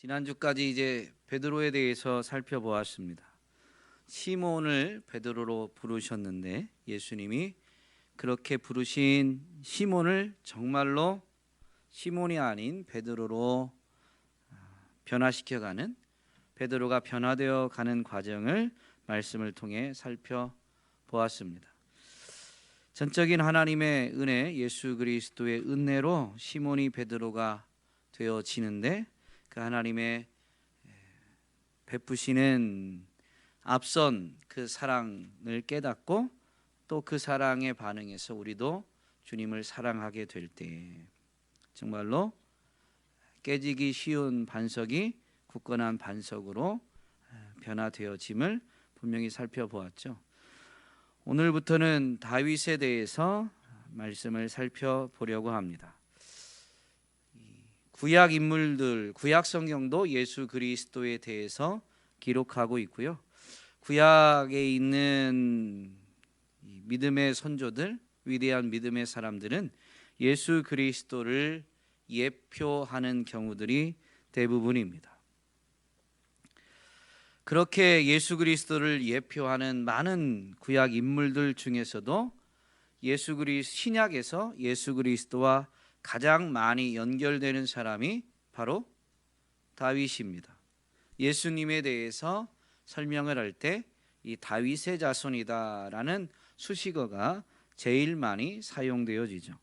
지난주까지 이제 베드로에 대해서 살펴보았습니다. 시몬을 베드로로 부르셨는데 예수님이 그렇게 부르신 시몬을 정말로 시몬이 아닌 베드로로 변화시켜가는, 베드로가 변화되어 가는 과정을 말씀을 통해 살펴보았습니다. 전적인 하나님의 은혜, 예수 그리스도의 은혜로 시몬이 베드로가 되어지는데, 그 하나님의 베푸시는 앞선 그 사랑을 깨닫고 또 그 사랑에 반응해서 우리도 주님을 사랑하게 될 때 정말로 깨지기 쉬운 반석이 굳건한 반석으로 변화되어짐을 분명히 살펴보았죠. 오늘부터는 다윗에 대해서 말씀을 살펴보려고 합니다. 구약 인물들, 구약 성경도 예수 그리스도에 대해서 기록하고 있고요. 구약에 있는 믿음의 선조들, 위대한 믿음의 사람들은 예수 그리스도를 예표하는 경우들이 대부분입니다. 그렇게 예수 그리스도를 예표하는 많은 구약 인물들 중에서도 신약에서 예수 그리스도와 가장 많이 연결되는 사람이 바로 다윗입니다. 예수님에 대해서 설명을 할 때 이 다윗의 자손이다라는 수식어가 제일 많이 사용되어지죠.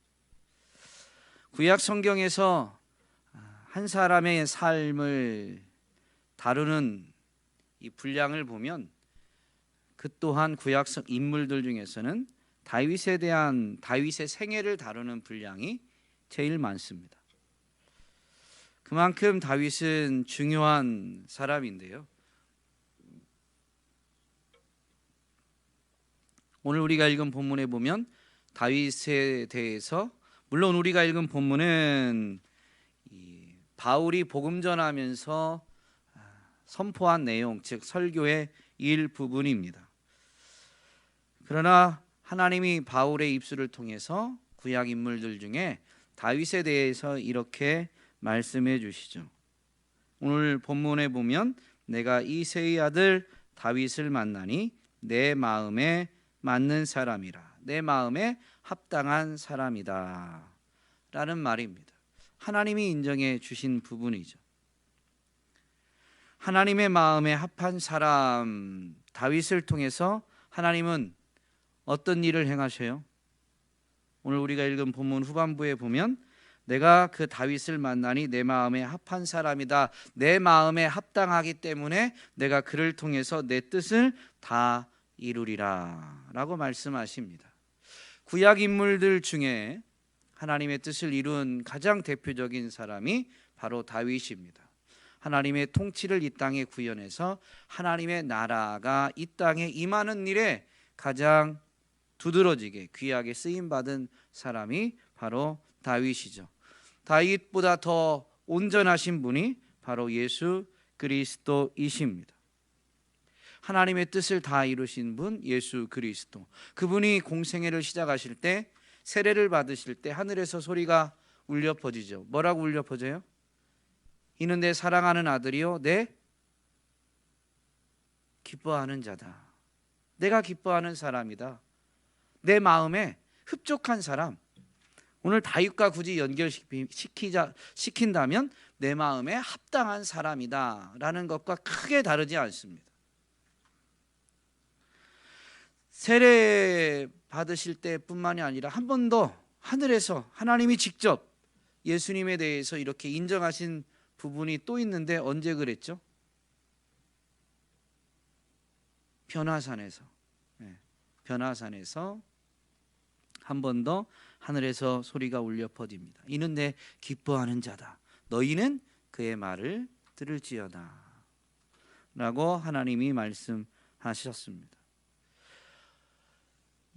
구약 성경에서 한 사람의 삶을 다루는 이 분량을 보면 그 또한 구약 인물들 중에서는 다윗의 생애를 다루는 분량이 제일 많습니다. 그만큼 다윗은 중요한 사람인데요. 오늘 우리가 읽은 본문에 보면 다윗에 대해서, 물론 우리가 읽은 본문은 바울이 복음 전하면서 선포한 내용, 즉 설교의 일부분입니다. 그러나 하나님이 바울의 입술을 통해서 구약 인물들 중에 다윗에 대해서 이렇게 말씀해 주시죠. 오늘 본문에 보면 내가 이새의 아들 다윗을 만나니 내 마음에 맞는 사람이라, 내 마음에 합당한 사람이다 라는 말입니다. 하나님이 인정해 주신 부분이죠. 하나님의 마음에 합한 사람 다윗을 통해서 하나님은 어떤 일을 행하셔요? 오늘 우리가 읽은 본문 후반부에 보면 내가 그 다윗을 만나니 내 마음에 합한 사람이다, 내 마음에 합당하기 때문에 내가 그를 통해서 내 뜻을 다 이루리라 라고 말씀하십니다. 구약 인물들 중에 하나님의 뜻을 이룬 가장 대표적인 사람이 바로 다윗입니다. 하나님의 통치를 이 땅에 구현해서 하나님의 나라가 이 땅에 임하는 일에 가장 두드러지게 귀하게 쓰임받은 사람이 바로 다윗이죠. 다윗보다 더 온전하신 분이 바로 예수 그리스도이십니다. 하나님의 뜻을 다 이루신 분 예수 그리스도, 그분이 공생애를 시작하실 때, 세례를 받으실 때 하늘에서 소리가 울려 퍼지죠. 뭐라고 울려 퍼져요? 이는 내 사랑하는 아들이요 내 기뻐하는 자다. 내가 기뻐하는 사람이다. 내 마음에 흡족한 사람. 오늘 다윗과 굳이 연결시킨다면 내 마음에 합당한 사람이다 라는 것과 크게 다르지 않습니다. 세례 받으실 때뿐만이 아니라 한 번 더 하늘에서 하나님이 직접 예수님에 대해서 이렇게 인정하신 부분이 또 있는데, 언제 그랬죠? 변화산에서. 변화산에서 한 번 더 하늘에서 소리가 울려 퍼집니다. 이는 내 기뻐하는 자다. 너희는 그의 말을 들을지어다 라고 하나님이 말씀하셨습니다.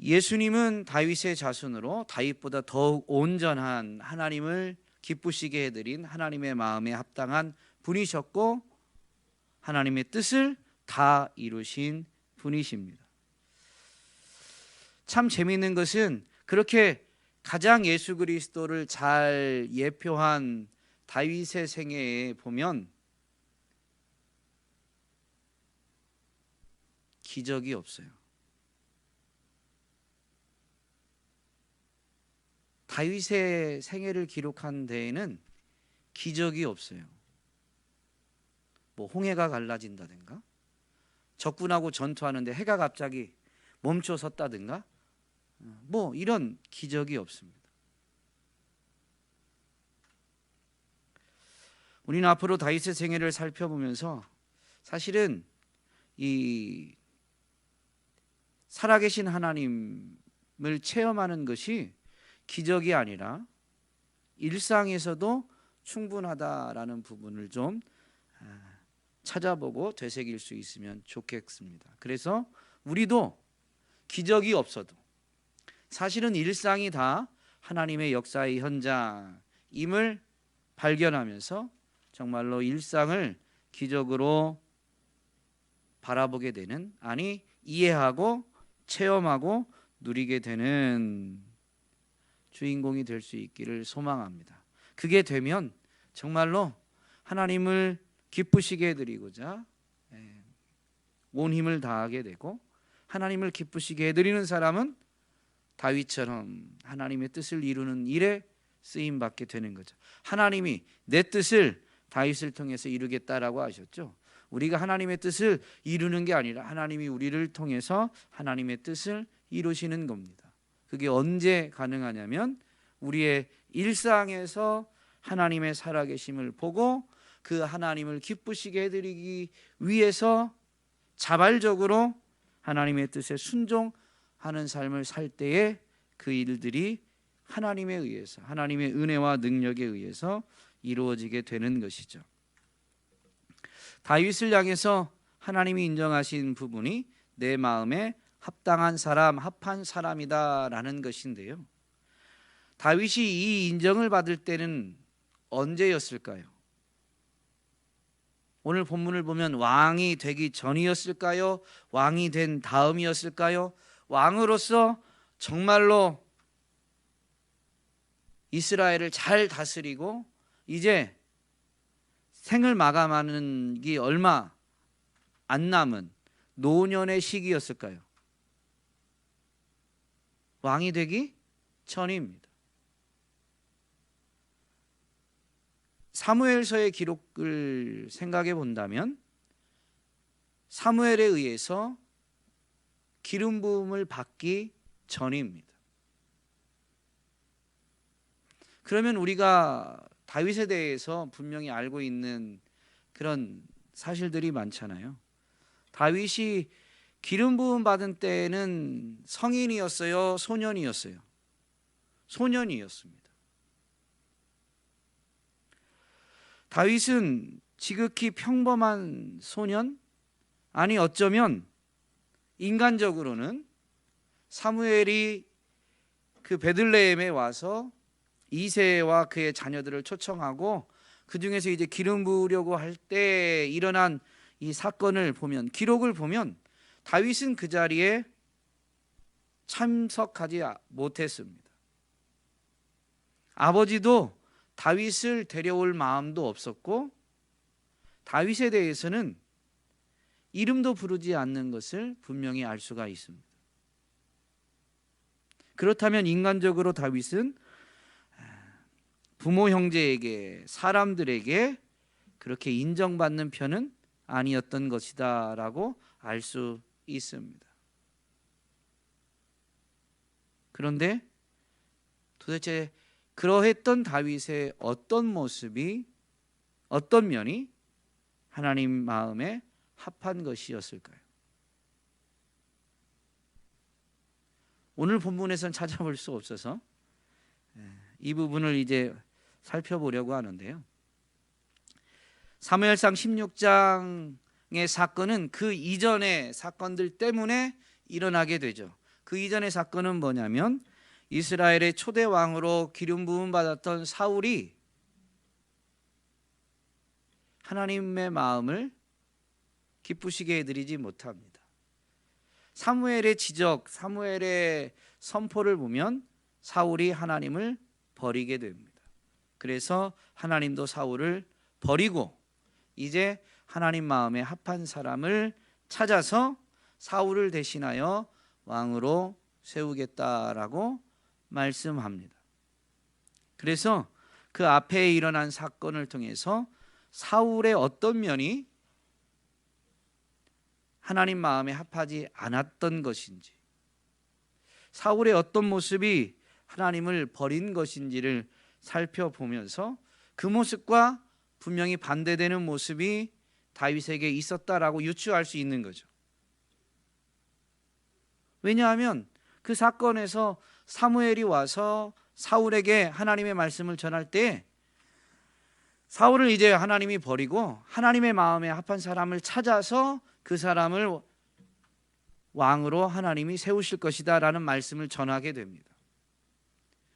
예수님은 다윗의 자손으로 다윗보다 더욱 온전한, 하나님을 기쁘시게 해드린 하나님의 마음에 합당한 분이셨고 하나님의 뜻을 다 이루신 분이십니다. 참 재미있는 것은 그렇게 가장 예수 그리스도를 잘 예표한 다윗의 생애에 보면 기적이 없어요. 다윗의 생애를 기록한 데에는 기적이 없어요. 뭐 홍해가 갈라진다든가, 적군하고 전투하는데 해가 갑자기 멈춰 섰다든가, 뭐 이런 기적이 없습니다. 우리는 앞으로 다윗의 생애를 살펴보면서 사실은 이 살아계신 하나님을 체험하는 것이 기적이 아니라 일상에서도 충분하다라는 부분을 좀 찾아보고 되새길 수 있으면 좋겠습니다. 그래서 우리도 기적이 없어도 사실은 일상이 다 하나님의 역사의 현장임을 발견하면서 정말로 일상을 기적으로 바라보게 되는, 아니 이해하고 체험하고 누리게 되는 주인공이 될 수 있기를 소망합니다. 그게 되면 정말로 하나님을 기쁘시게 해드리고자 온 힘을 다하게 되고, 하나님을 기쁘시게 해드리는 사람은 다윗처럼 하나님의 뜻을 이루는 일에 쓰임 받게 되는 거죠. 하나님이 내 뜻을 다윗을 통해서 이루겠다라고 하셨죠. 우리가 하나님의 뜻을 이루는 게 아니라 하나님이 우리를 통해서 하나님의 뜻을 이루시는 겁니다. 그게 언제 가능하냐면 우리의 일상에서 하나님의 살아계심을 보고 그 하나님을 기쁘시게 해드리기 위해서 자발적으로 하나님의 뜻에 순종하는 삶을 살 때에 그 일들이 하나님에 의해서, 하나님의 은혜와 능력에 의해서 이루어지게 되는 것이죠. 다윗을 향해서 하나님이 인정하신 부분이 내 마음에 합당한 사람, 합한 사람이다라는 것인데요. 다윗이 이 인정을 받을 때는 언제였을까요? 오늘 본문을 보면 왕이 되기 전이었을까요? 왕이 된 다음이었을까요? 왕으로서 정말로 이스라엘을 잘 다스리고 이제 생을 마감하는 게 얼마 안 남은 노년의 시기였을까요? 왕이 되기 전입니다. 사무엘서의 기록을 생각해 본다면 사무엘에 의해서 기름 부음을 받기 전입니다. 그러면 우리가 다윗에 대해서 분명히 알고 있는 그런 사실들이 많잖아요. 다윗이 기름 부음 받은 때는 성인이었어요? 소년이었어요? 소년이었습니다. 다윗은 지극히 평범한 소년? 아니 어쩌면 인간적으로는 사무엘이 그 베들레헴에 와서 이새와 그의 자녀들을 초청하고 그 중에서 이제 기름 부으려고 할 때 일어난 이 사건을 보면, 기록을 보면 다윗은 그 자리에 참석하지 못했습니다. 아버지도 다윗을 데려올 마음도 없었고 다윗에 대해서는 이름도 부르지 않는 것을 분명히 알 수가 있습니다. 그렇다면 인간적으로 다윗은 부모 형제에게, 사람들에게 그렇게 인정받는 편은 아니었던 것이다 라고 알 수 있습니다. 그런데 도대체 그러했던 다윗의 어떤 모습이, 어떤 면이 하나님 마음에 합한 것이었을까요? 오늘 본문에서는 찾아볼 수 없어서 이 부분을 이제 살펴보려고 하는데요. 사무엘상 16장의 사건은 그 이전의 사건들 때문에 일어나게 되죠. 그 이전의 사건은 뭐냐면 이스라엘의 초대 왕으로 기름 부음 받았던 사울이 하나님의 마음을 기쁘시게 해드리지 못합니다. 사무엘의 지적, 사무엘의 선포를 보면 사울이 하나님을 버리게 됩니다. 그래서 하나님도 사울을 버리고 이제 하나님 마음에 합한 사람을 찾아서 사울을 대신하여 왕으로 세우겠다라고 말씀합니다. 그래서 그 앞에 일어난 사건을 통해서 사울의 어떤 면이 하나님 마음에 합하지 않았던 것인지, 사울의 어떤 모습이 하나님을 버린 것인지를 살펴보면서 그 모습과 분명히 반대되는 모습이 다윗에게 있었다라고 유추할 수 있는 거죠. 왜냐하면 그 사건에서 사무엘이 와서 사울에게 하나님의 말씀을 전할 때 사울을 이제 하나님이 버리고 하나님의 마음에 합한 사람을 찾아서 그 사람을 왕으로 하나님이 세우실 것이다 라는 말씀을 전하게 됩니다.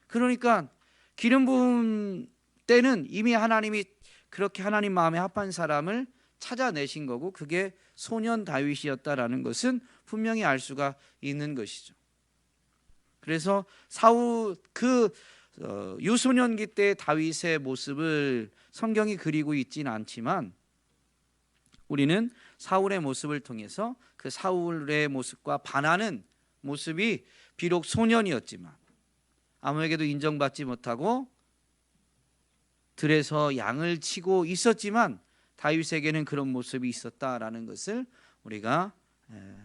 그러니까 기름 부음 때는 이미 하나님이 그렇게 하나님 마음에 합한 사람을 찾아내신 거고 그게 소년 다윗이었다라는 것은 분명히 알 수가 있는 것이죠. 그래서 사울 유소년기 때 다윗의 모습을 성경이 그리고 있지는 않지만 우리는 사울의 모습을 통해서 그 사울의 모습과 반하는 모습이 비록 소년이었지만 아무에게도 인정받지 못하고 들에서 양을 치고 있었지만 다윗에게는 그런 모습이 있었다라는 것을 우리가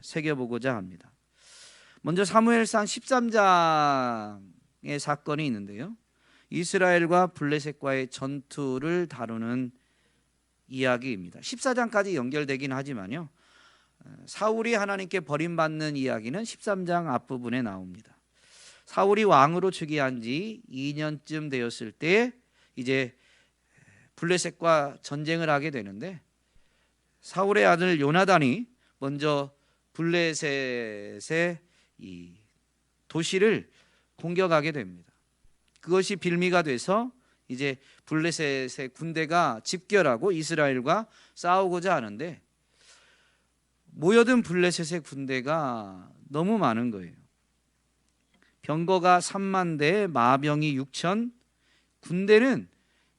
새겨보고자 합니다. 먼저 사무엘상 13장의 사건이 있는데요, 이스라엘과 블레셋과의 전투를 다루는 이야기입니다. 14장까지 연결되긴 하지만요, 사울이 하나님께 버림받는 이야기는 13장 앞부분에 나옵니다. 사울이 왕으로 즉위한 지 2년쯤 되었을 때 이제 블레셋과 전쟁을 하게 되는데 사울의 아들 요나단이 먼저 블레셋의 이 도시를 공격하게 됩니다. 그것이 빌미가 돼서 이제 블레셋의 군대가 집결하고 이스라엘과 싸우고자 하는데 모여든 블레셋의 군대가 너무 많은 거예요. 병거가 3만 대, 마병이 6천, 군대는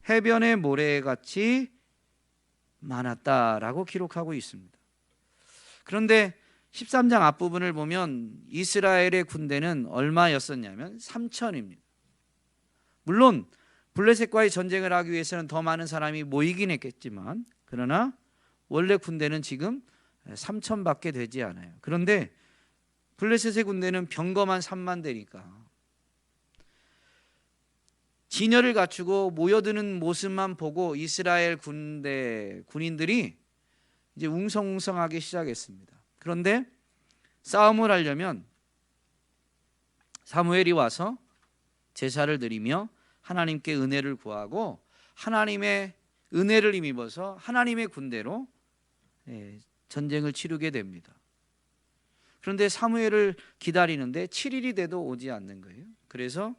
해변의 모래같이 많았다라고 기록하고 있습니다. 그런데 13장 앞부분을 보면 이스라엘의 군대는 얼마였었냐면 3천입니다. 물론 블레셋과의 전쟁을 하기 위해서는 더 많은 사람이 모이긴 했겠지만 그러나 원래 군대는 지금 3천밖에 되지 않아요. 그런데 블레셋의 군대는 병거만 3만 대니까 진열을 갖추고 모여드는 모습만 보고 이스라엘 군인들이 이제 웅성웅성하기 시작했습니다. 그런데 싸움을 하려면 사무엘이 와서 제사를 드리며 하나님께 은혜를 구하고 하나님의 은혜를 힘입어서 하나님의 군대로 전쟁을 치르게 됩니다. 그런데 사무엘을 기다리는데 7일이 돼도 오지 않는 거예요. 그래서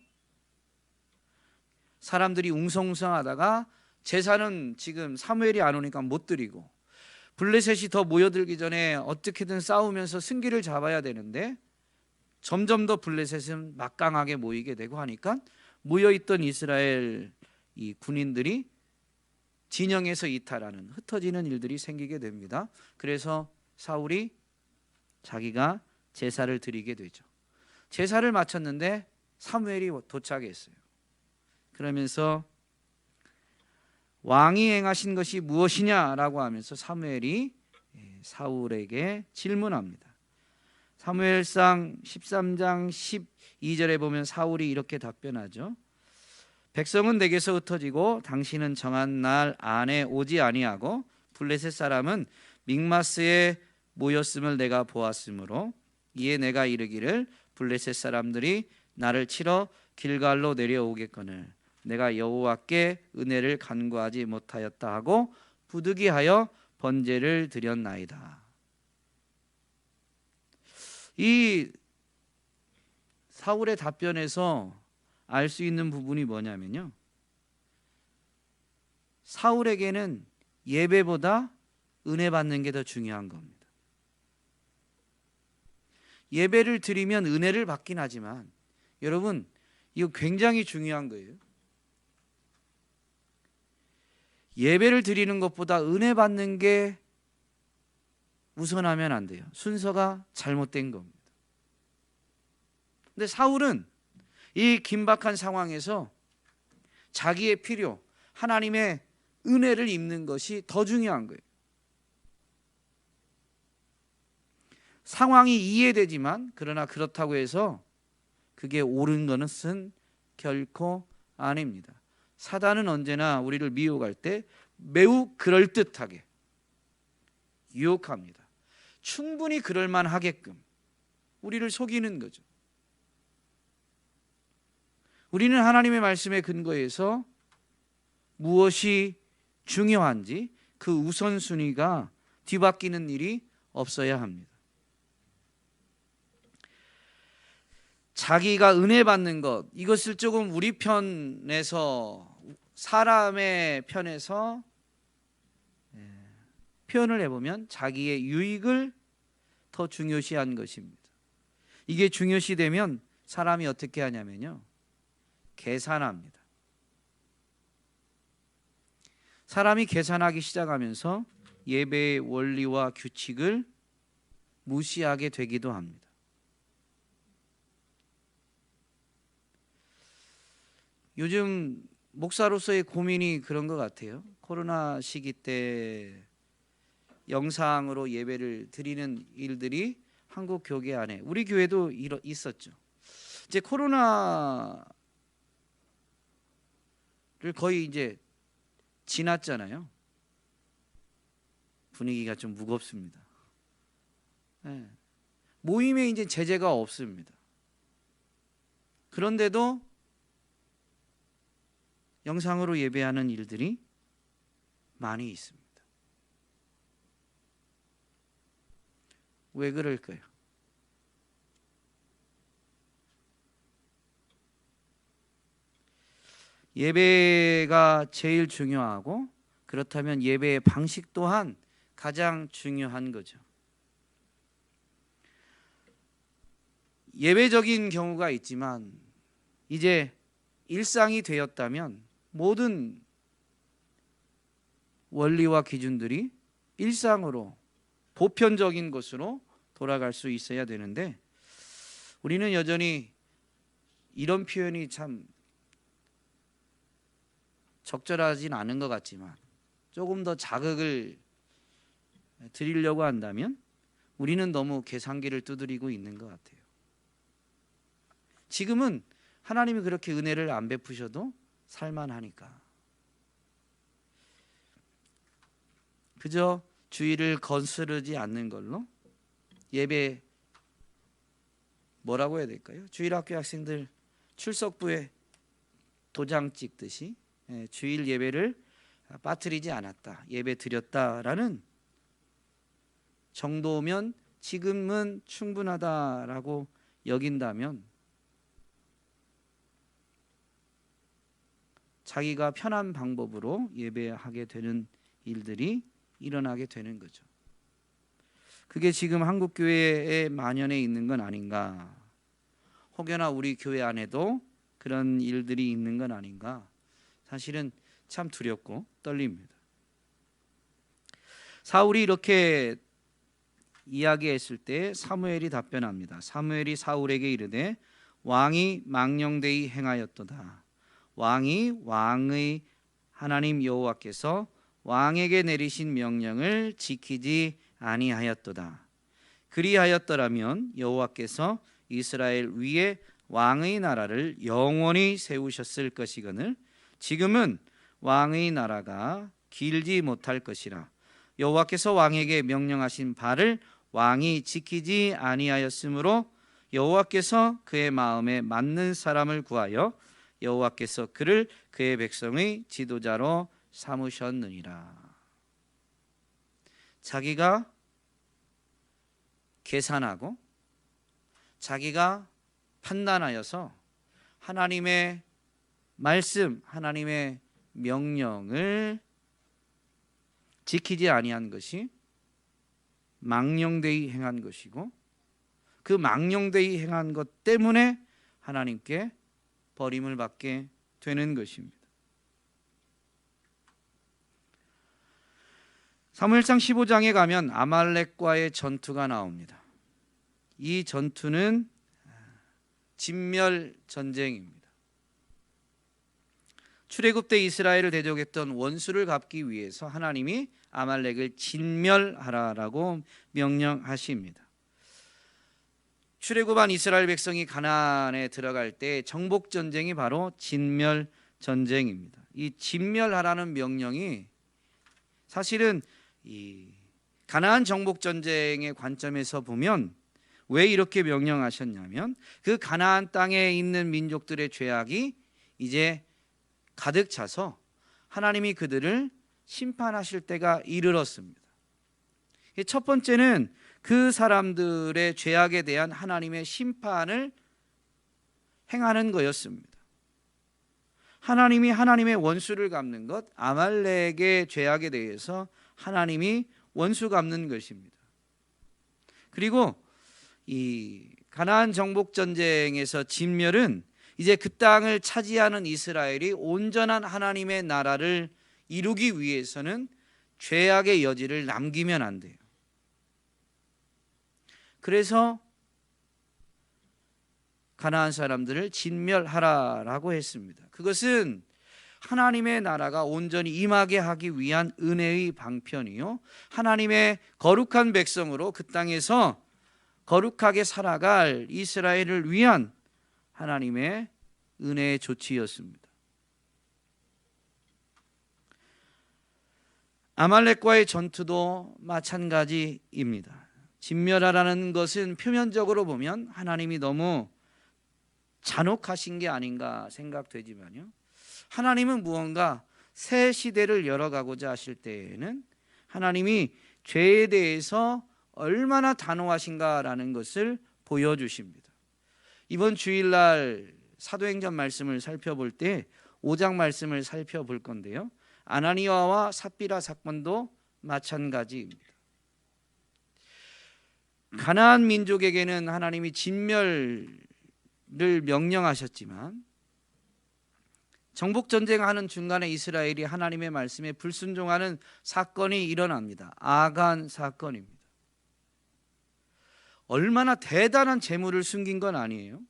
사람들이 웅성웅성하다가 제사는 지금 사무엘이 안 오니까 못 드리고 블레셋이 더 모여들기 전에 어떻게든 싸우면서 승기를 잡아야 되는데 점점 더 블레셋은 막강하게 모이게 되고 하니까 모여있던 이스라엘 이 군인들이 진영에서 이탈하는, 흩어지는 일들이 생기게 됩니다. 그래서 사울이 자기가 제사를 드리게 되죠. 제사를 마쳤는데 사무엘이 도착했어요. 그러면서 왕이 행하신 것이 무엇이냐라고 하면서 사무엘이 사울에게 질문합니다. 사무엘상 13장 12절에 보면 사울이 이렇게 답변하죠. 백성은 내게서 흩어지고 당신은 정한 날 안에 오지 아니하고 블레셋 사람은 믹마스에 모였음을 내가 보았으므로 이에 내가 이르기를 블레셋 사람들이 나를 치러 길갈로 내려오겠거늘 내가 여호와께 은혜를 간구하지 못하였다 하고 부득이하여 번제를 드렸나이다. 이 사울의 답변에서 알 수 있는 부분이 뭐냐면요, 사울에게는 예배보다 은혜 받는 게 더 중요한 겁니다. 예배를 드리면 은혜를 받긴 하지만 여러분 이거 굉장히 중요한 거예요. 예배를 드리는 것보다 은혜 받는 게 우선하면 안 돼요. 순서가 잘못된 겁니다. 근데 사울은 이 긴박한 상황에서 자기의 필요, 하나님의 은혜를 입는 것이 더 중요한 거예요. 상황이 이해되지만 그러나 그렇다고 해서 그게 옳은 것은 결코 아닙니다. 사단은 언제나 우리를 미혹할 때 매우 그럴듯하게 유혹합니다. 충분히 그럴만 하게끔 우리를 속이는 거죠. 우리는 하나님의 말씀에 근거해서 무엇이 중요한지 그 우선순위가 뒤바뀌는 일이 없어야 합니다. 자기가 은혜 받는 것, 이것을 조금 우리 편에서, 사람의 편에서 표현을 해보면 자기의 유익을 더 중요시한 것입니다. 이게 중요시되면 사람이 어떻게 하냐면요, 계산합니다. 사람이 계산하기 시작하면서 예배의 원리와 규칙을 무시하게 되기도 합니다. 요즘 목사로서의 고민이 그런 것 같아요. 코로나 시기 때 영상으로 예배를 드리는 일들이 한국 교회 안에, 우리 교회도 있었죠. 이제 코로나를 거의 이제 지났잖아요. 분위기가 좀 무겁습니다. 네. 모임에 이제 제재가 없습니다. 그런데도 영상으로 예배하는 일들이 많이 있습니다. 왜 그럴까요? 예배가 제일 중요하고, 그렇다면 예배의 방식 또한 가장 중요한 거죠. 예배적인 경우가 있지만 이제 일상이 되었다면 모든 원리와 기준들이 일상으로, 보편적인 것으로 돌아갈 수 있어야 되는데, 우리는 여전히 이런 표현이 참 적절하진 않은 것 같지만 조금 더 자극을 드리려고 한다면 우리는 너무 계산기를 두드리고 있는 것 같아요. 지금은 하나님이 그렇게 은혜를 안 베푸셔도 살만하니까, 그저 주의를 거스르지 않는 걸로 예배, 뭐라고 해야 될까요? 주일학교 학생들 출석부에 도장 찍듯이 주일 예배를 빠뜨리지 않았다, 예배 드렸다라는 정도면 지금은 충분하다라고 여긴다면 자기가 편한 방법으로 예배하게 되는 일들이 일어나게 되는 거죠. 그게 지금 한국 교회에 만연해 있는 건 아닌가, 혹여나 우리 교회 안에도 그런 일들이 있는 건 아닌가, 사실은 참 두렵고 떨립니다. 사울이 이렇게 이야기했을 때 사무엘이 답변합니다. 사무엘이 사울에게 이르되 왕이 망령되이 행하였도다. 왕이 왕의 하나님 여호와께서 왕에게 내리신 명령을 지키지 아니하였도다. 그리하였더라면 여호와께서 이스라엘 위에 왕의 나라를 영원히 세우셨을 것이거늘 지금은 왕의 나라가 길지 못할 것이라. 여호와께서 왕에게 명령하신 바를 왕이 지키지 아니하였으므로 여호와께서 그의 마음에 맞는 사람을 구하여 여호와께서 그를 그의 백성의 지도자로 삼으셨느니라. 자기가 계산하고 자기가 판단하여서 하나님의 말씀, 하나님의 명령을 지키지 아니한 것이 망령되이 행한 것이고, 그 망령되이 행한 것 때문에 하나님께 버림을 받게 되는 것입니다. 사무엘상 15장에 가면 아말렉과의 전투가 나옵니다. 이 전투는 진멸 전쟁입니다. 출애굽 때 이스라엘을 대적했던 원수를 갚기 위해서 하나님이 아말렉을 진멸하라라고 명령하십니다. 출애굽한 이스라엘 백성이 가나안에 들어갈 때 정복 전쟁이 바로 진멸 전쟁입니다. 이 진멸하라는 명령이 사실은 이 가나안 정복 전쟁의 관점에서 보면 왜 이렇게 명령하셨냐면 그 가나안 땅에 있는 민족들의 죄악이 이제 가득 차서 하나님이 그들을 심판하실 때가 이르렀습니다. 첫 번째는 그 사람들의 죄악에 대한 하나님의 심판을 행하는 거였습니다. 하나님이 하나님의 원수를 갚는 것, 아말렉의 죄악에 대해서 하나님이 원수 갚는 것입니다. 그리고 이 가나안 정복 전쟁에서 진멸은 이제 그 땅을 차지하는 이스라엘이 온전한 하나님의 나라를 이루기 위해서는 죄악의 여지를 남기면 안 돼요. 그래서 가나안 사람들을 진멸하라라고 했습니다. 그것은 하나님의 나라가 온전히 임하게 하기 위한 은혜의 방편이요, 하나님의 거룩한 백성으로 그 땅에서 거룩하게 살아갈 이스라엘을 위한 하나님의 은혜의 조치였습니다. 아말렉과의 전투도 마찬가지입니다. 진멸하라는 것은 표면적으로 보면 하나님이 너무 잔혹하신 게 아닌가 생각되지만요, 하나님은 무언가 새 시대를 열어가고자 하실 때에는 하나님이 죄에 대해서 얼마나 단호하신가라는 것을 보여주십니다. 이번 주일날 사도행전 말씀을 살펴볼 때 5장 말씀을 살펴볼 건데요, 아나니아와 삽비라 사건도 마찬가지입니다. 가나안 민족에게는 하나님이 진멸을 명령하셨지만 정복 전쟁하는 중간에 이스라엘이 하나님의 말씀에 불순종하는 사건이 일어납니다. 아간 사건입니다. 얼마나 대단한 재물을 숨긴 건 아니에요.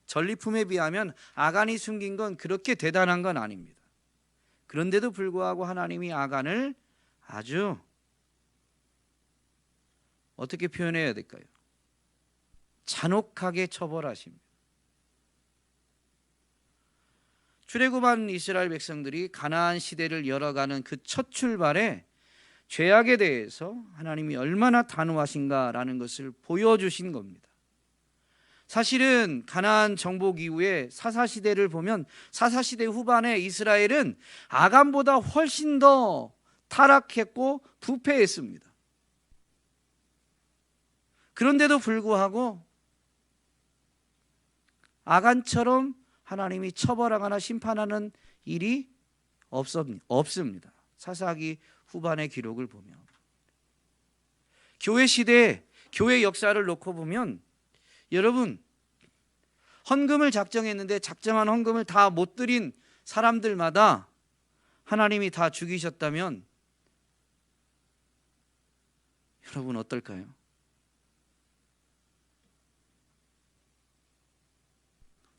전리품에 비하면 아간이 숨긴 건 그렇게 대단한 건 아닙니다. 그런데도 불구하고 하나님이 아간을 아주 어떻게 표현해야 될까요? 잔혹하게 처벌하십니다. 출애굽한 이스라엘 백성들이 가나안 시대를 열어가는 그 첫 출발에 죄악에 대해서 하나님이 얼마나 단호하신가라는 것을 보여주신 겁니다. 사실은 가나안 정복 이후에 사사시대를 보면 사사시대 후반에 이스라엘은 아간보다 훨씬 더 타락했고 부패했습니다. 그런데도 불구하고 아간처럼 하나님이 처벌하거나 심판하는 일이 없습니다. 사사기 후반의 기록을 보면 교회 시대, 교회 역사를 놓고 보면 여러분, 헌금을 작정했는데 작정한 헌금을 다 못 드린 사람들마다 하나님이 다 죽이셨다면 여러분 어떨까요?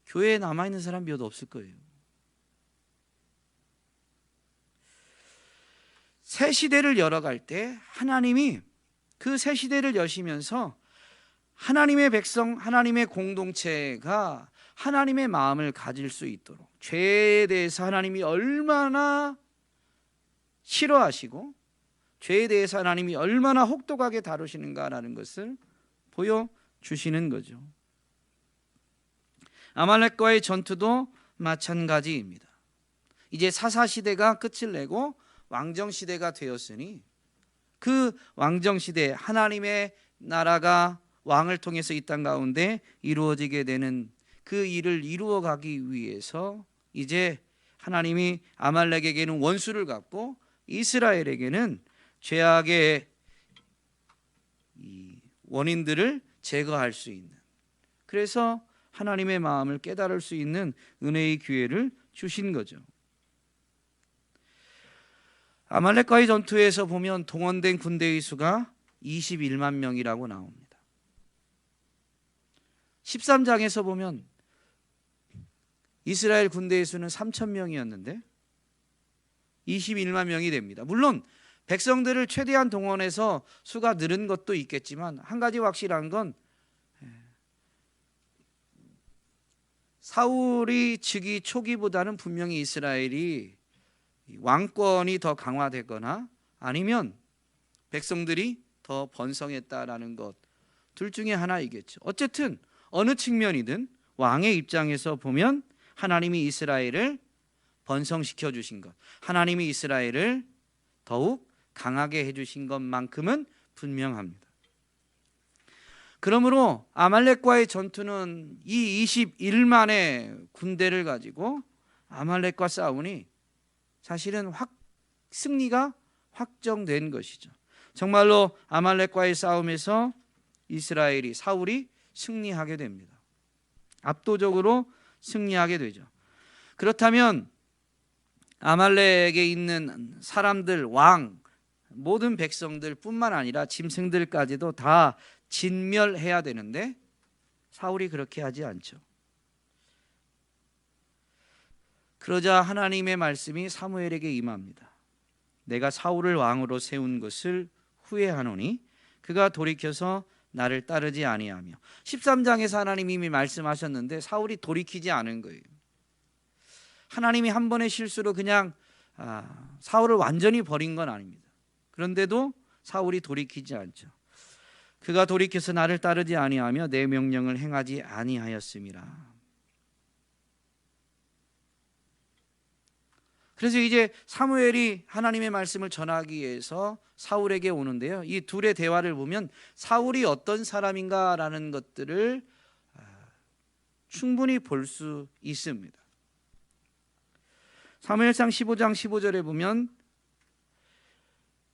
교회에 남아있는 사람 몇 없을 거예요. 새 시대를 열어갈 때 하나님이 그 새 시대를 여시면서 하나님의 백성, 하나님의 공동체가 하나님의 마음을 가질 수 있도록 죄에 대해서 하나님이 얼마나 싫어하시고 죄에 대해서 하나님이 얼마나 혹독하게 다루시는가라는 것을 보여주시는 거죠. 아말렉과의 전투도 마찬가지입니다. 이제 사사시대가 끝을 내고 왕정시대가 되었으니 그 왕정시대, 하나님의 나라가 왕을 통해서 이 땅 가운데 이루어지게 되는 그 일을 이루어가기 위해서 이제 하나님이 아말렉에게는 원수를 갚고 이스라엘에게는 죄악의 원인들을 제거할 수 있는, 그래서 하나님의 마음을 깨달을 수 있는 은혜의 기회를 주신 거죠. 아말렉과의 전투에서 보면 동원된 군대의 수가 21만 명이라고 나옵니다. 13장에서 보면 이스라엘 군대의 수는 3천 명이었는데 21만 명이 됩니다. 물론 백성들을 최대한 동원해서 수가 늘은 것도 있겠지만 한 가지 확실한 건 사울이 즉위 초기보다는 분명히 이스라엘이 왕권이 더 강화되거나 아니면 백성들이 더 번성했다라는 것, 둘 중에 하나이겠죠. 어쨌든 어느 측면이든 왕의 입장에서 보면 하나님이 이스라엘을 번성시켜 주신 것, 하나님이 이스라엘을 더욱 강하게 해주신 것만큼은 분명합니다. 그러므로 아말렉과의 전투는 이 21만의 군대를 가지고 아말렉과 싸우니 사실은 승리가 확정된 것이죠. 정말로 아말렉과의 싸움에서 이스라엘이, 사울이 승리하게 됩니다. 압도적으로 승리하게 되죠. 그렇다면 아말렉에 있는 사람들, 왕, 모든 백성들 뿐만 아니라 짐승들까지도 다 진멸해야 되는데 사울이 그렇게 하지 않죠. 그러자 하나님의 말씀이 사무엘에게 임합니다. 내가 사울을 왕으로 세운 것을 후회하노니 그가 돌이켜서 나를 따르지 아니하며. 13장에서 하나님이 이미 말씀하셨는데 사울이 돌이키지 않은 거예요. 하나님이 한 번의 실수로 그냥 사울을 완전히 버린 건 아닙니다. 그런데도 사울이 돌이키지 않죠. 그가 돌이켜서 나를 따르지 아니하며 내 명령을 행하지 아니하였음이라. 그래서 이제 사무엘이 하나님의 말씀을 전하기 위해서 사울에게 오는데요. 이 둘의 대화를 보면 사울이 어떤 사람인가라는 것들을 충분히 볼 수 있습니다. 사무엘상 15장 15절에 보면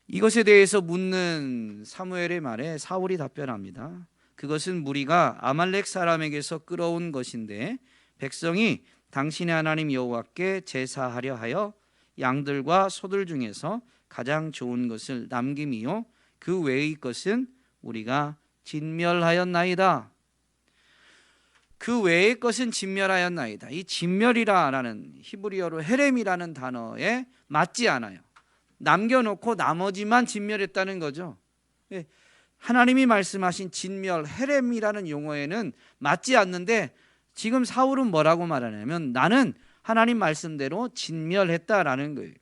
이것에 대해서 묻는 사무엘의 말에 사울이 답변합니다. 그것은 무리가 아말렉 사람에게서 끌어온 것인데 백성이 당신의 하나님 여호와께 제사하려 하여 양들과 소들 중에서 가장 좋은 것을 남김이요 그 외의 것은 우리가 진멸하였나이다. 그 외의 것은 진멸하였나이다. 이 진멸이라는 히브리어로 헤렘이라는 단어에 맞지 않아요. 남겨놓고 나머지만 진멸했다는 거죠. 하나님이 말씀하신 진멸, 헤렘이라는 용어에는 맞지 않는데 지금 사울은 뭐라고 말하냐면 나는 하나님 말씀대로 진멸했다라는 거예요.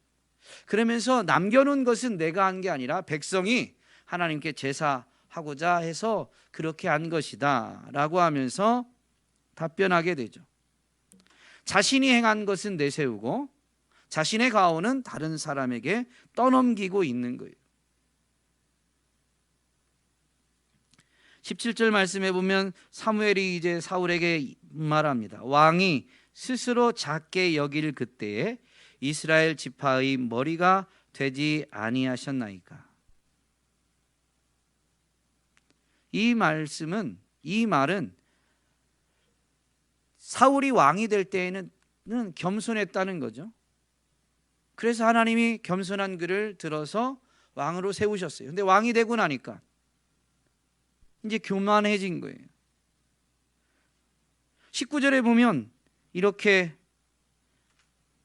그러면서 남겨놓은 것은 내가 한 게 아니라 백성이 하나님께 제사하고자 해서 그렇게 한 것이다 라고 하면서 답변하게 되죠. 자신이 행한 것은 내세우고 자신의 가오는 다른 사람에게 떠넘기고 있는 거예요. 17절 말씀해 보면 사무엘이 이제 사울에게 말합니다. 왕이 스스로 작게 여길 그때에 이스라엘 지파의 머리가 되지 아니하셨나이까. 이 말은 사울이 왕이 될 때에는 겸손했다는 거죠. 그래서 하나님이 겸손한 그를 들어서 왕으로 세우셨어요. 근데 왕이 되고 나니까 이제 교만해진 거예요. 19절에 보면 이렇게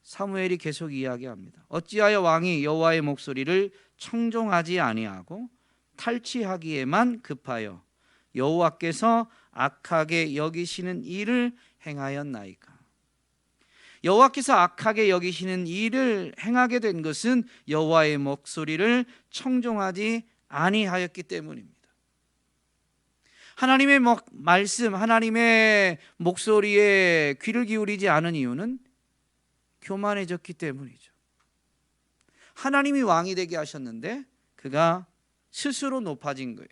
사무엘이 계속 이야기합니다. 어찌하여 왕이 여호와의 목소리를 청종하지 아니하고 탈취하기에만 급하여 여호와께서 악하게 여기시는 일을 행하였나이까. 여호와께서 악하게 여기시는 일을 행하게 된 것은 여호와의 목소리를 청종하지 아니하였기 때문입니다. 하나님의 말씀, 하나님의 목소리에 귀를 기울이지 않은 이유는 교만해졌기 때문이죠. 하나님이 왕이 되게 하셨는데 그가 스스로 높아진 거예요.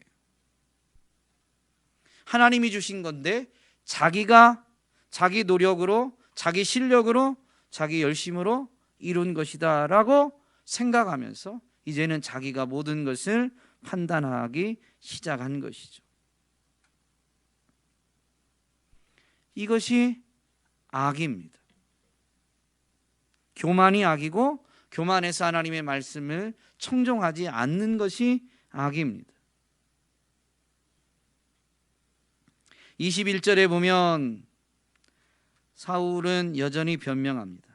하나님이 주신 건데 자기가 자기 노력으로, 자기 실력으로, 자기 열심으로 이룬 것이다 라고 생각하면서 이제는 자기가 모든 것을 판단하기 시작한 것이죠. 이것이 악입니다. 교만이 악이고 교만해서 하나님의 말씀을 청종하지 않는 것이 악입니다. 21절에 보면 사울은 여전히 변명합니다.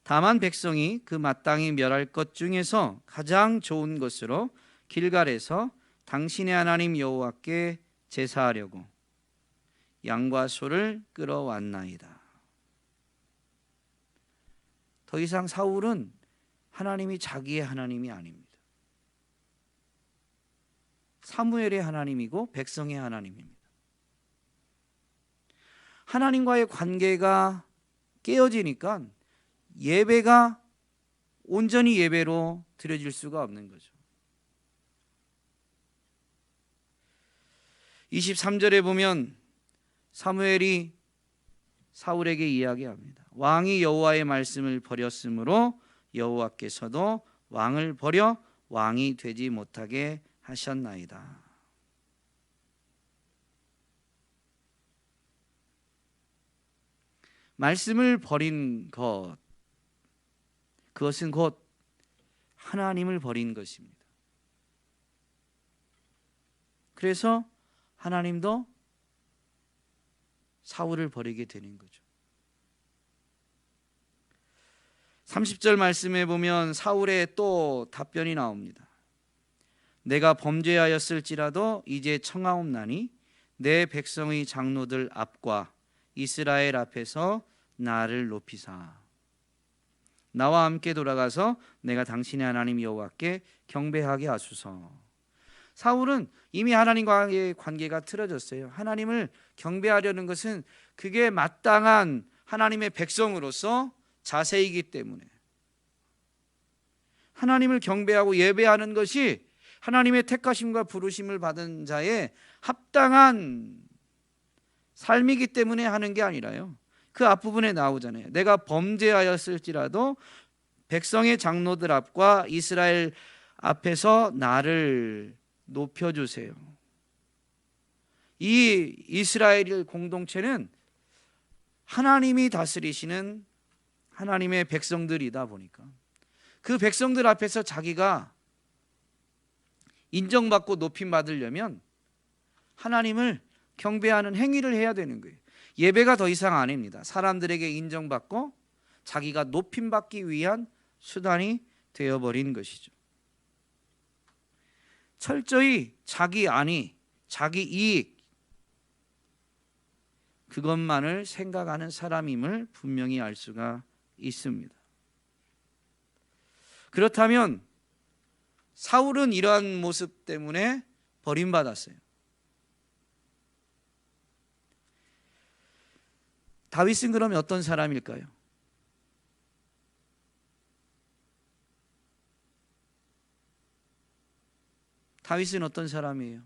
다만 백성이 그 마땅히 멸할 것 중에서 가장 좋은 것으로 길갈에서 당신의 하나님 여호와께 제사하려고 양과 소를 끌어왔나이다. 더 이상 사울은 하나님이 자기의 하나님이 아닙니다. 사무엘의 하나님이고 백성의 하나님입니다. 하나님과의 관계가 깨어지니까 예배가 온전히 예배로 드려질 수가 없는 거죠. 23절에 보면 사무엘이 사울에게 이야기합니다. 왕이 여호와의 말씀을 버렸으므로 여호와께서도 왕을 버려 왕이 되지 못하게 하셨나이다. 말씀을 버린 것, 그것은 곧 하나님을 버린 것입니다. 그래서 하나님도 사울을 버리게 되는 거죠. 30절 말씀에 보면 사울의 또 답변이 나옵니다. 내가 범죄하였을지라도 이제 청하옵나니 내 백성의 장로들 앞과 이스라엘 앞에서 나를 높이사 나와 함께 돌아가서 내가 당신의 하나님 여호와께 경배하게 하소서. 사울은 이미 하나님과의 관계가 틀어졌어요. 하나님을 경배하려는 것은 그게 마땅한 하나님의 백성으로서 자세이기 때문에 하나님을 경배하고 예배하는 것이 하나님의 택하심과 부르심을 받은 자의 합당한 삶이기 때문에 하는 게 아니라요. 그 앞부분에 나오잖아요. 내가 범죄하였을지라도 백성의 장로들 앞과 이스라엘 앞에서 나를 높여주세요. 이 이스라엘 공동체는 하나님이 다스리시는 하나님의 백성들이다 보니까 그 백성들 앞에서 자기가 인정받고 높임받으려면 하나님을 경배하는 행위를 해야 되는 거예요. 예배가 더 이상 아닙니다. 사람들에게 인정받고 자기가 높임받기 위한 수단이 되어버린 것이죠. 철저히 자기 안위, 자기 이익 그것만을 생각하는 사람임을 분명히 알 수가 있습니다. 그렇다면 사울은 이러한 모습 때문에 버림받았어요. 다윗은 그러면 어떤 사람일까요? 다윗은 어떤 사람이에요?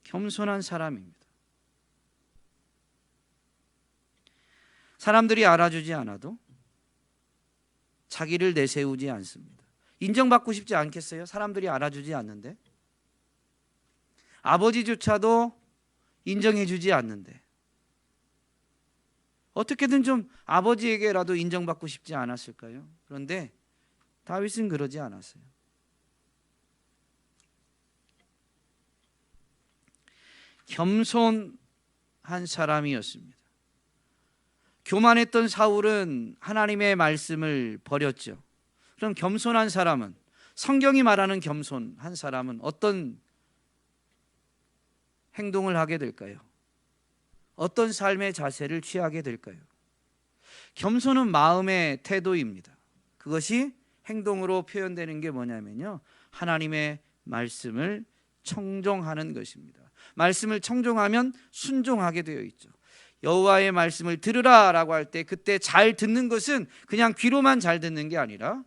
겸손한 사람입니다. 사람들이 알아주지 않아도 자기를 내세우지 않습니다. 인정받고 싶지 않겠어요? 사람들이 알아주지 않는데, 아버지조차도 인정해주지 않는데 어떻게든 좀 아버지에게라도 인정받고 싶지 않았을까요? 그런데 다윗은 그러지 않았어요. 겸손한 사람이었습니다. 교만했던 사울은 하나님의 말씀을 버렸죠. 그럼 겸손한 사람은, 성경이 말하는 겸손한 사람은 어떤 행동을 하게 될까요? 어떤 삶의 자세를 취하게 될까요? 겸손은 마음의 태도입니다. 그것이 행동으로 표현되는 게 뭐냐면요, 하나님의 말씀을 청종하는 것입니다. 말씀을 청종하면 순종하게 되어 있죠. 여호와의 말씀을 들으라라고 할 때 그때 잘 듣는 것은 그냥 귀로만 잘 듣는 게 아니라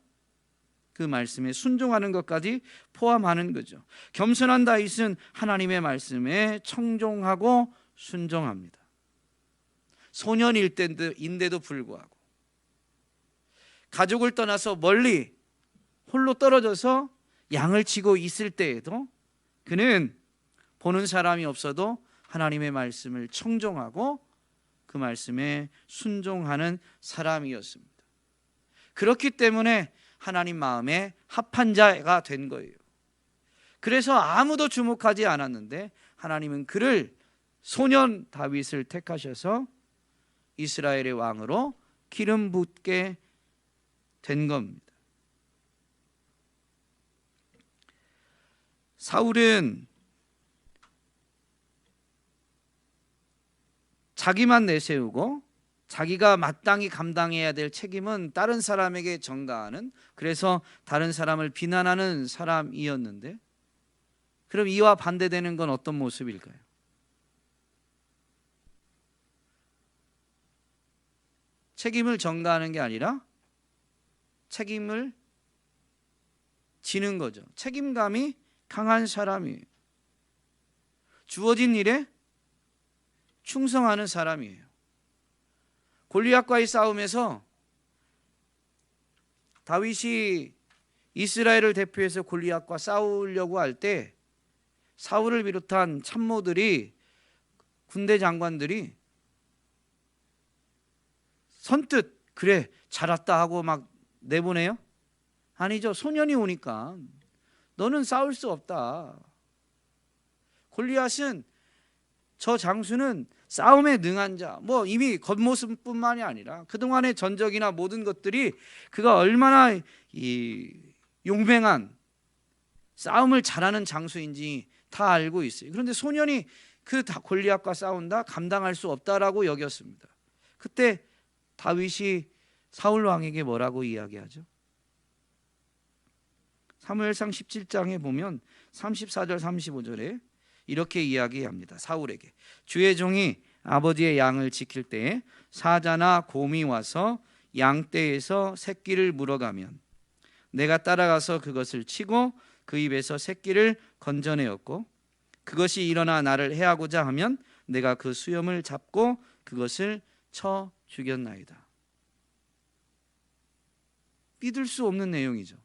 그 말씀에 순종하는 것까지 포함하는 거죠. 겸손한 다윗은 하나님의 말씀에 청종하고 순종합니다. 소년인데도 불구하고 가족을 떠나서 멀리 홀로 떨어져서 양을 치고 있을 때에도 그는 보는 사람이 없어도 하나님의 말씀을 청종하고 그 말씀에 순종하는 사람이었습니다. 그렇기 때문에 하나님 마음에 합한 자가 된 거예요. 그래서 아무도 주목하지 않았는데 하나님은 그를, 소년 다윗을 택하셔서 이스라엘의 왕으로 기름 붓게 된 겁니다. 사울은 자기만 내세우고 자기가 마땅히 감당해야 될 책임은 다른 사람에게 전가하는, 그래서 다른 사람을 비난하는 사람이었는데, 그럼 이와 반대되는 건 어떤 모습일까요? 책임을 전가하는 게 아니라 책임을 지는 거죠. 책임감이 강한 사람이에요. 주어진 일에 충성하는 사람이에요. 골리앗과의 싸움에서 다윗이 이스라엘을 대표해서 골리앗과 싸우려고 할 때 사울을 비롯한 참모들이, 군대 장관들이 선뜻 그래 잘 왔다 하고 막 내보내요? 아니죠. 소년이 오니까 너는 싸울 수 없다. 골리앗은, 저 장수는 싸움에 능한 자, 뭐 이미 겉모습뿐만이 아니라 그동안의 전적이나 모든 것들이 그가 얼마나 용맹한 싸움을 잘하는 장수인지 다 알고 있어요. 그런데 소년이 그 골리앗과 싸운다? 감당할 수 없다라고 여겼습니다. 그때 다윗이 사울 왕에게 뭐라고 이야기하죠? 사무엘상 17장에 보면 34절 35절에 이렇게 이야기합니다. 사울에게, 주의 종이 아버지의 양을 지킬 때에 사자나 곰이 와서 양떼에서 새끼를 물어가면 내가 따라가서 그것을 치고 그 입에서 새끼를 건져내었고, 그것이 일어나 나를 해하고자 하면 내가 그 수염을 잡고 그것을 쳐 죽였나이다. 믿을 수 없는 내용이죠.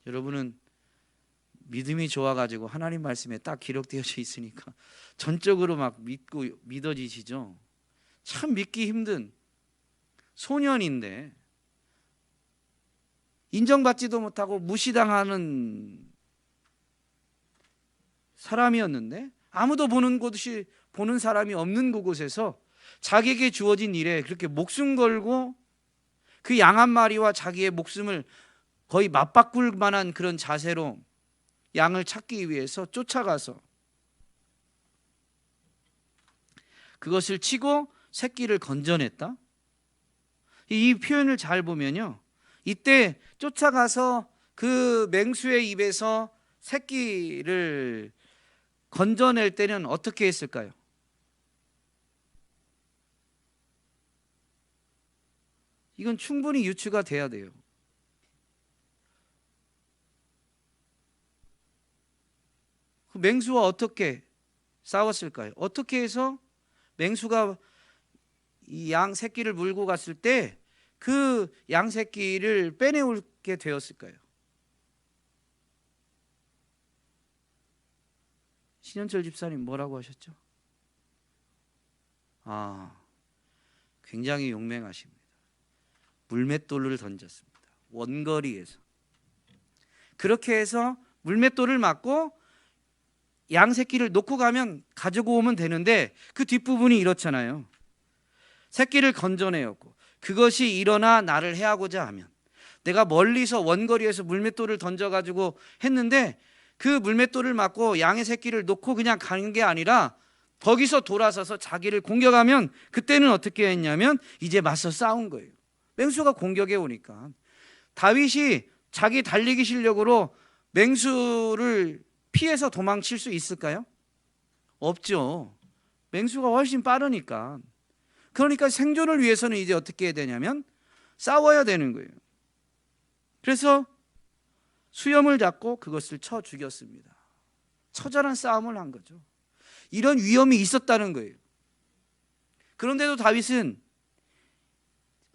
여러분은 믿음이 좋아가지고 하나님 말씀에 딱 기록되어져 있으니까 전적으로 막 믿고 믿어지시죠. 참 믿기 힘든 소년인데, 인정받지도 못하고 무시당하는 사람이었는데, 아무도 보는 사람이 없는 그곳에서 자기에게 주어진 일에 그렇게 목숨 걸고 그 양 한 마리와 자기의 목숨을 거의 맞바꿀 만한 그런 자세로 양을 찾기 위해서 쫓아가서 그것을 치고 새끼를 건져냈다. 이 표현을 잘 보면요, 이때 쫓아가서 그 맹수의 입에서 새끼를 건져낼 때는 어떻게 했을까요? 이건 충분히 유추가 돼야 돼요. 그 맹수와 어떻게 싸웠을까요? 어떻게 해서 맹수가 이 양 새끼를 물고 갔을 때 그 양 새끼를 빼내오게 되었을까요? 신현철 집사님 뭐라고 하셨죠? 굉장히 용맹하십니다. 물맷돌을 던졌습니다. 원거리에서. 그렇게 해서 물맷돌을 맞고 양 새끼를 놓고 가면 가지고 오면 되는데, 그 뒷부분이 이렇잖아요. 새끼를 건져내었고 그것이 일어나 나를 해하고자 하면, 내가 멀리서 원거리에서 물맷돌을 던져가지고 했는데 그 물맷돌을 맞고 양의 새끼를 놓고 그냥 가는 게 아니라 거기서 돌아서서 자기를 공격하면, 그때는 어떻게 했냐면 이제 맞서 싸운 거예요. 맹수가 공격해 오니까 다윗이 자기 달리기 실력으로 맹수를 피해서 도망칠 수 있을까요? 없죠. 맹수가 훨씬 빠르니까. 그러니까 생존을 위해서는 이제 어떻게 해야 되냐면 싸워야 되는 거예요. 그래서 수염을 잡고 그것을 쳐 죽였습니다. 처절한 싸움을 한 거죠. 이런 위험이 있었다는 거예요. 그런데도 다윗은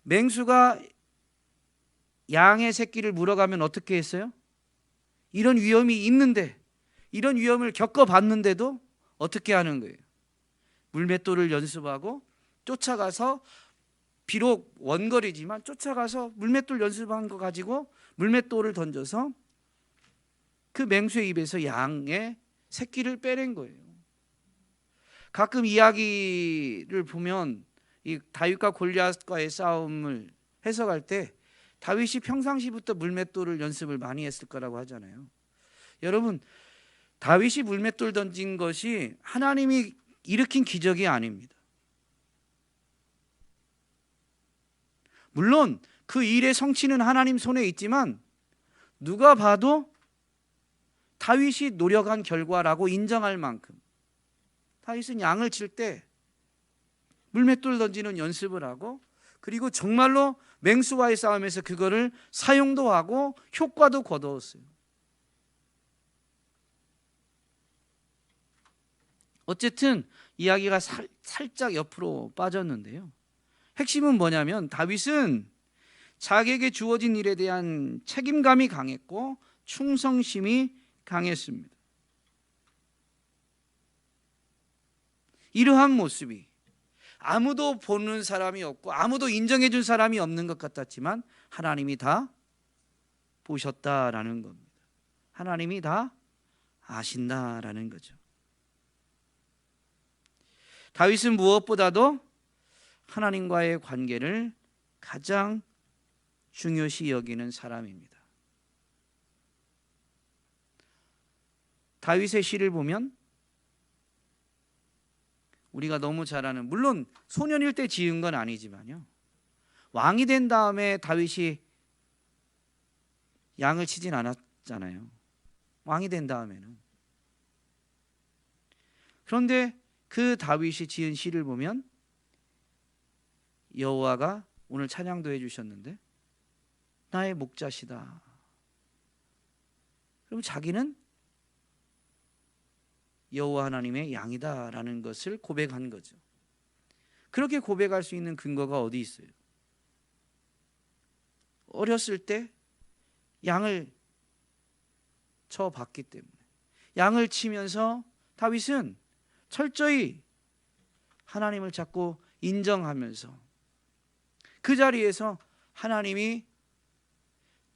맹수가 양의 새끼를 물어가면 어떻게 했어요? 이런 위험이 있는데 이런 위험을 겪어봤는데도 어떻게 하는 거예요? 물맷돌을 연습하고 쫓아가서, 비록 원거리지만 쫓아가서 물맷돌 연습한 거 가지고 물맷돌을 던져서 그 맹수의 입에서 양의 새끼를 빼낸 거예요. 가끔 이야기를 보면 이 다윗과 골리앗과의 싸움을 해석할 때 다윗이 평상시부터 물맷돌을 연습을 많이 했을 거라고 하잖아요. 여러분, 다윗이 물맷돌 던진 것이 하나님이 일으킨 기적이 아닙니다. 물론 그 일의 성취는 하나님 손에 있지만 누가 봐도 다윗이 노력한 결과라고 인정할 만큼 다윗은 양을 칠 때 물맷돌 던지는 연습을 하고, 그리고 정말로 맹수와의 싸움에서 그거를 사용도 하고 효과도 거두었어요. 어쨌든 이야기가 살짝 옆으로 빠졌는데요, 핵심은 뭐냐면 다윗은 자기에게 주어진 일에 대한 책임감이 강했고 충성심이 강했습니다. 이러한 모습이 아무도 보는 사람이 없고 아무도 인정해 줄 사람이 없는 것 같았지만 하나님이 다 보셨다라는 겁니다. 하나님이 다 아신다라는 거죠. 다윗은 무엇보다도 하나님과의 관계를 가장 중요시 여기는 사람입니다. 다윗의 시를 보면 우리가 너무 잘 아는, 물론 소년일 때 지은 건 아니지만요, 왕이 된 다음에 다윗이 양을 치진 않았잖아요. 왕이 된 다음에는. 그런데 그 다윗이 지은 시를 보면 여호와가, 오늘 찬양도 해주셨는데, 나의 목자시다. 그럼 자기는 여호와 하나님의 양이다라는 것을 고백한 거죠. 그렇게 고백할 수 있는 근거가 어디 있어요? 어렸을 때 양을 쳐봤기 때문에. 양을 치면서 다윗은 철저히 하나님을 자꾸 인정하면서 그 자리에서 하나님이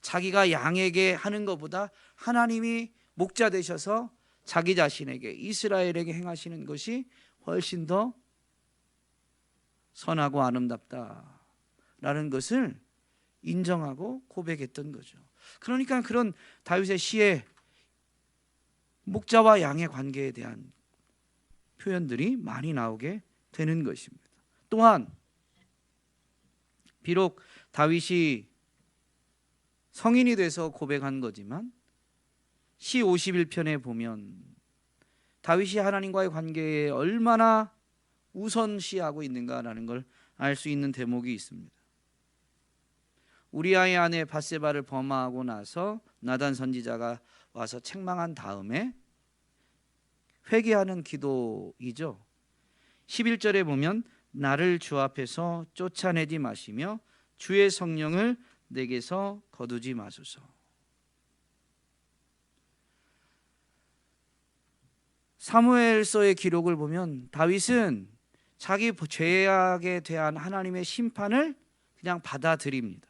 자기가 양에게 하는 것보다 하나님이 목자 되셔서 자기 자신에게, 이스라엘에게 행하시는 것이 훨씬 더 선하고 아름답다라는 것을 인정하고 고백했던 거죠. 그러니까 그런 다윗의 시에 목자와 양의 관계에 대한 표현들이 많이 나오게 되는 것입니다. 또한 비록 다윗이 성인이 돼서 고백한 거지만 시 51편에 보면 다윗이 하나님과의 관계에 얼마나 우선시하고 있는가라는 걸 알 수 있는 대목이 있습니다. 우리아의 아내 밧세바를 범하고 나서 나단 선지자가 와서 책망한 다음에 회개하는 기도이죠. 11절에 보면 나를 주 앞에서 쫓아내지 마시며 주의 성령을 내게서 거두지 마소서. 사무엘서의 기록을 보면 다윗은 자기 죄악에 대한 하나님의 심판을 그냥 받아들입니다.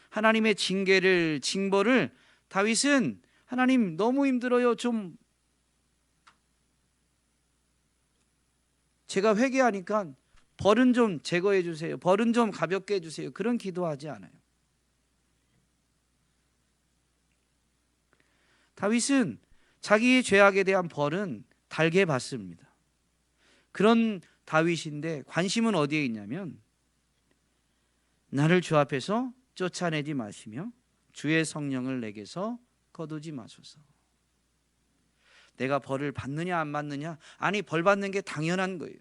하나님의 징벌을 다윗은, 하나님 너무 힘들어요, 좀 제가 회개하니까 벌은 좀 제거해 주세요, 벌은 좀 가볍게 해주세요, 그런 기도하지 않아요. 다윗은 자기의 죄악에 대한 벌은 달게 받습니다. 그런 다윗인데 관심은 어디에 있냐면 나를 주 앞에서 쫓아내지 마시며 주의 성령을 내게서 거두지 마소서. 내가 벌을 받느냐 안 받느냐, 아니 벌 받는 게 당연한 거예요.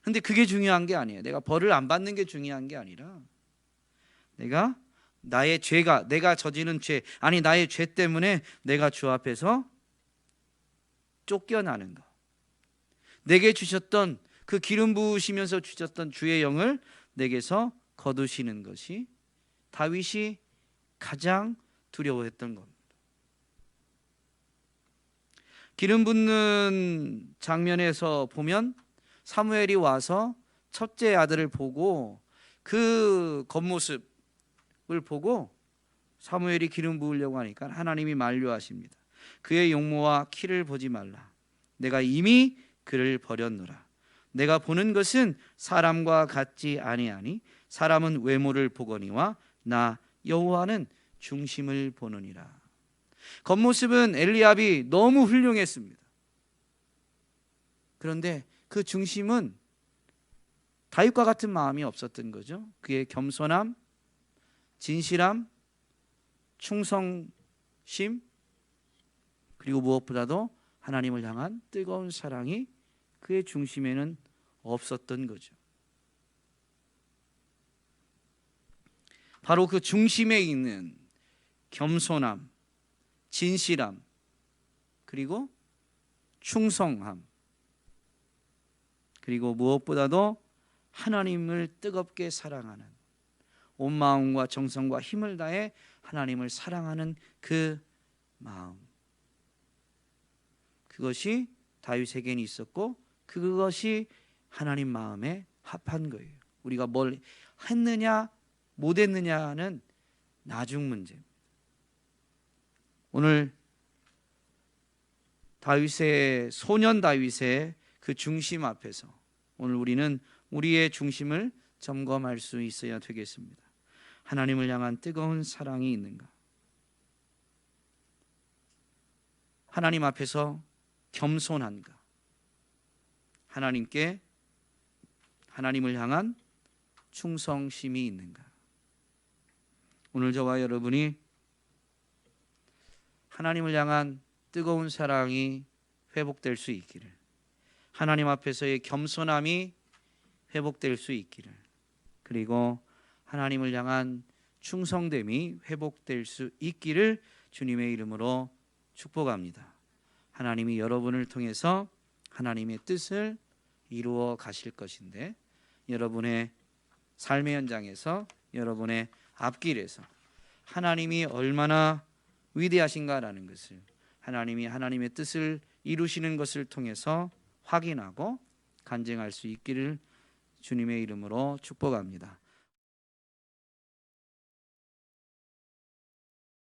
근데 그게 중요한 게 아니에요. 내가 벌을 안 받는 게 중요한 게 아니라 내가 나의 죄가, 내가 저지른 죄, 아니 나의 죄 때문에 내가 주 앞에서 쫓겨나는 것, 내게 주셨던 그 기름 부으시면서 주셨던 주의 영을 내게서 거두시는 것이 다윗이 가장 두려워했던 겁니다. 기름 붓는 장면에서 보면 사무엘이 와서 첫째 아들을 보고 그 겉모습을 보고 사무엘이 기름 부으려고 하니까 하나님이 만류하십니다. 그의 용모와 키를 보지 말라. 내가 이미 그를 버렸노라. 내가 보는 것은 사람과 같지 아니하니 사람은 외모를 보거니와 나 여호와는 중심을 보느니라. 겉모습은 엘리압이 너무 훌륭했습니다. 그런데 그 중심은 다윗과 같은 마음이 없었던 거죠. 그의 겸손함, 진실함, 충성심, 그리고 무엇보다도 하나님을 향한 뜨거운 사랑이 그의 중심에는 없었던 거죠. 바로 그 중심에 있는 겸손함, 진실함, 그리고 충성함, 그리고 무엇보다도 하나님을 뜨겁게 사랑하는, 온 마음과 정성과 힘을 다해 하나님을 사랑하는 그 마음, 그것이 다윗에게는 있었고 그것이 하나님 마음에 합한 거예요. 우리가 뭘 했느냐 못했느냐는 나중 문제입니다. 오늘 다윗의, 소년 다윗의 그 중심 앞에서 오늘 우리는 우리의 중심을 점검할 수 있어야 되겠습니다. 하나님을 향한 뜨거운 사랑이 있는가? 하나님 앞에서 겸손한가? 하나님을 향한 충성심이 있는가? 오늘 저와 여러분이 하나님을 향한 뜨거운 사랑이 회복될 수 있기를, 하나님 앞에서의 겸손함이 회복될 수 있기를, 그리고 하나님을 향한 충성됨이 회복될 수 있기를 주님의 이름으로 축복합니다. 하나님이 여러분을 통해서 하나님의 뜻을 이루어 가실 것인데, 여러분의 삶의 현장에서, 여러분의 앞길에서 하나님이 얼마나 위대하신가라는 것을, 하나님이 하나님의 뜻을 이루시는 것을 통해서 확인하고 간증할 수 있기를 주님의 이름으로 축복합니다.